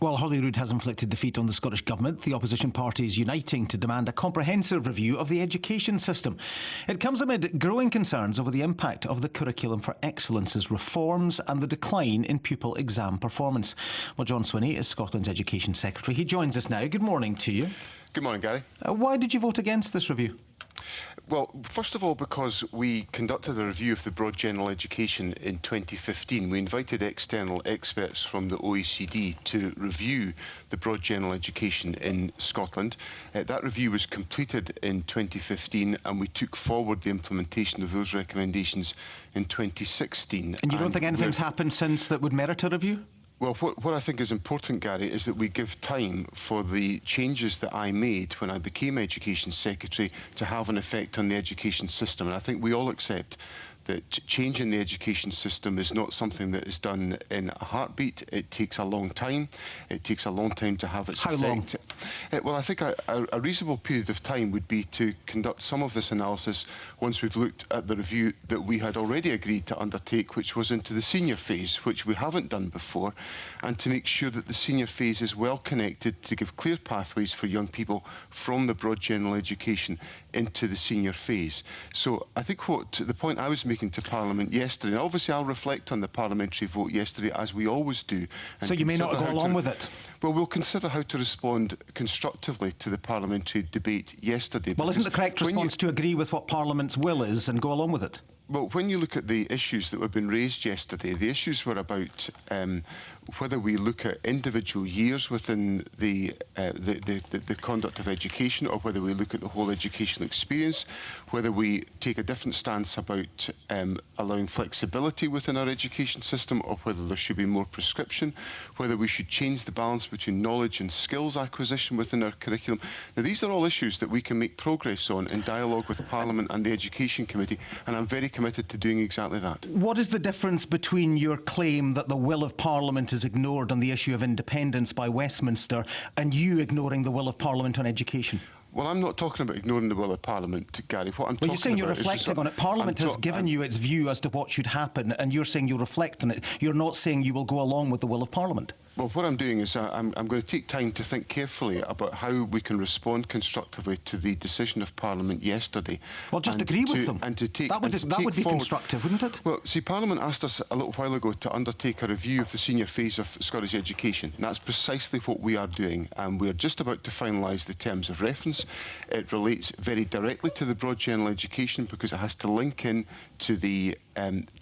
Well, Holyrood has inflicted defeat on the Scottish Government. The opposition parties uniting to demand a comprehensive review of the education system. It comes amid growing concerns over the impact of the Curriculum for Excellence's reforms and the decline in pupil exam performance. Well, John Swinney is Scotland's Education Secretary. He joins us now. Good morning to you. Good morning, Gary. Why did you vote against this review? Well, first of all, because we conducted a review of the broad general education in 2015. We invited external experts from the OECD to review the broad general education in Scotland. That review was completed in 2015 and we took forward the implementation of those recommendations in 2016. And you don't think anything's happened since that would merit a review? Well, what I think is important, Gary, is that we give time for the changes that I made when I became Education Secretary to have an effect on the education system. And I think we all accept that change in the education system is not something that is done in a heartbeat. It takes a long time. It takes a long time to have its effect. How long? Well, I think a reasonable period of time would be to conduct some of this analysis once we've looked at the review that we had already agreed to undertake, which was into the senior phase, which we haven't done before, and to make sure that the senior phase is well connected to give clear pathways for young people from the broad general education into the senior phase. So I think the point I was making to Parliament yesterday, and obviously I'll reflect on the parliamentary vote yesterday, as we always do. So you may not go along with it? Well, we'll consider how to respond constructively to the parliamentary debate yesterday. Well, isn't the correct response to agree with what Parliament's will is and go along with it? Well, when you look at the issues that were being raised yesterday, the issues were about whether we look at individual years within the conduct of education, or whether we look at the whole educational experience, whether we take a different stance about allowing flexibility within our education system, or whether there should be more prescription, whether we should change the balance between knowledge and skills acquisition within our curriculum. Now, these are all issues that we can make progress on in dialogue with Parliament and the Education Committee, and I'm very committed to doing exactly that. What is the difference between your claim that the will of Parliament is ignored on the issue of independence by Westminster and you ignoring the will of Parliament on education? Well, I'm not talking about ignoring the will of Parliament, Gary. What I'm talking about... Well, you're saying you're reflecting on it. Parliament has given you its view as to what should happen, and you're saying you'll reflect on it. You're not saying you will go along with the will of Parliament. Well, what I'm doing is I'm going to take time to think carefully about how we can respond constructively to the decision of Parliament yesterday. Well, just agree with them. And to take that would be constructive, wouldn't it? Well, see, Parliament asked us a little while ago to undertake a review of the senior phase of Scottish education. And that's precisely what we are doing. And we're just about to finalise the terms of reference. It relates very directly to the broad general education because it has to link in to the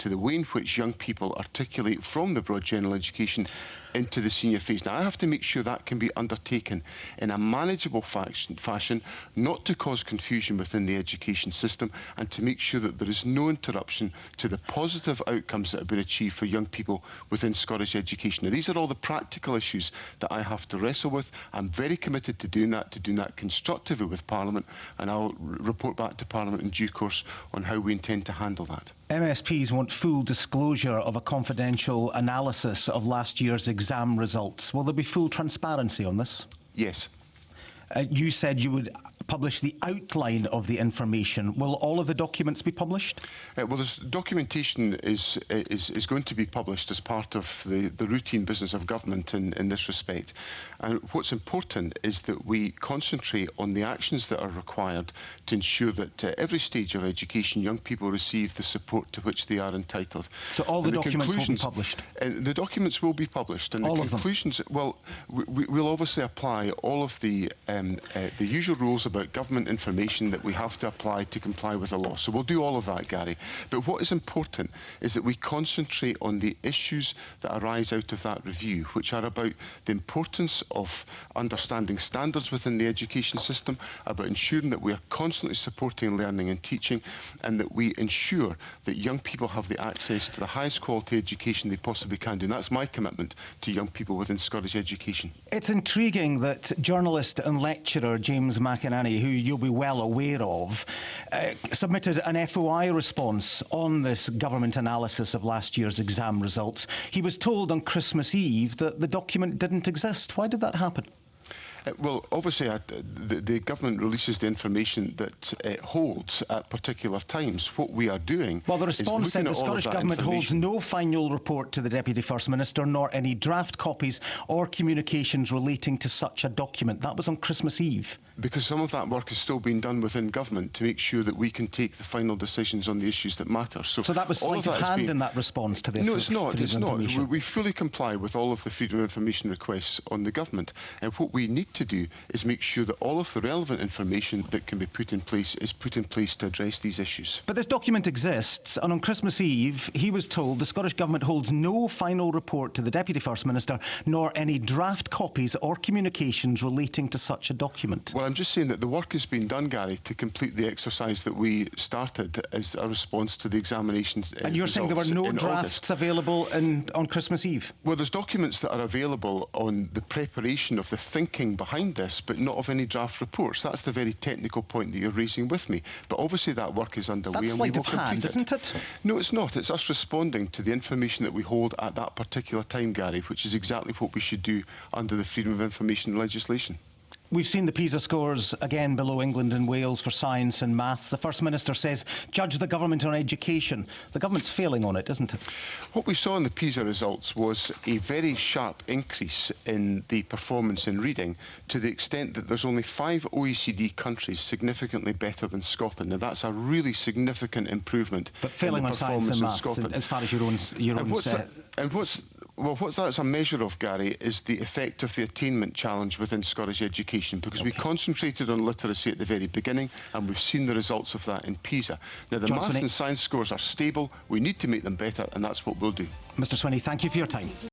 way in which young people articulate from the broad general education into the senior phase. Now, I have to make sure that can be undertaken in a manageable fashion, not to cause confusion within the education system, and to make sure that there is no interruption to the positive outcomes that have been achieved for young people within Scottish education. Now, these are all the practical issues that I have to wrestle with. I'm very committed to doing that constructively with Parliament, and I'll report back to Parliament in due course on how we intend to handle that. MSPs want full disclosure of a confidential analysis of last year's exam results. Will there be full transparency on this? Yes. You said you would publish the outline of the information. Will all of the documents be published? Well, this documentation is going to be published as part of the routine business of government in this respect. And what's important is that we concentrate on the actions that are required to ensure that at every stage of education, young people receive the support to which they are entitled. So all the documents will be published? The documents will be published. And all the of conclusions, them? Well, we'll obviously apply all of the usual rules about government information that we have to apply to comply with the law. So we'll do all of that, Gary. But what is important is that we concentrate on the issues that arise out of that review, which are about the importance of understanding standards within the education system, about ensuring that we are constantly supporting learning and teaching, and that we ensure that young people have the access to the highest quality education they possibly can do. And that's my commitment to young people within Scottish education. It's intriguing that journalist and lecturer James McInerney, who you'll be well aware of, submitted an FOI response on this government analysis of last year's exam results. He was told on Christmas Eve that the document didn't exist. Why did that happen? Well, obviously, the government releases the information that it holds at particular times. What we are doing. Well, the response said the Scottish Government holds no final report to the Deputy First Minister, nor any draft copies or communications relating to such a document. That was on Christmas Eve. Because some of that work is still being done within government to make sure that we can take the final decisions on the issues that matter. So that was sleight of hand in that response to the No, it's not. Freedom of Information. We fully comply with all of the Freedom of Information requests on the government. And what we need to do is make sure that all of the relevant information that can be put in place is put in place to address these issues. But this document exists, and on Christmas Eve, he was told the Scottish Government holds no final report to the Deputy First Minister, nor any draft copies or communications relating to such a document. Well, I'm just saying that the work has been done, Gary, to complete the exercise that we started as a response to the examinations. And you're saying there were no drafts available on Christmas Eve? Well, there's documents that are available on the preparation of the thinking behind this, but not of any draft reports. That's the very technical point that you're raising with me. But obviously that work is underway. That's and we will sleight of hand, isn't it? No, it's not. It's us responding to the information that we hold at that particular time, Gary, which is exactly what we should do under the Freedom of Information legislation. We've seen the PISA scores again below England and Wales for science and maths. The First Minister says, judge the government on education. The government's failing on it, isn't it? What we saw in the PISA results was a very sharp increase in the performance in reading, to the extent that there's only 5 OECD countries significantly better than Scotland. Now, that's a really significant improvement. But failing on science and maths, as far as your own Well, what that's a measure of, Gary, is the effect of the attainment challenge within Scottish education, because we concentrated on literacy at the very beginning, and we've seen the results of that in PISA. Now, the maths and science scores are stable. We need to make them better, and that's what we'll do. Mr. Swinney, thank you for your time.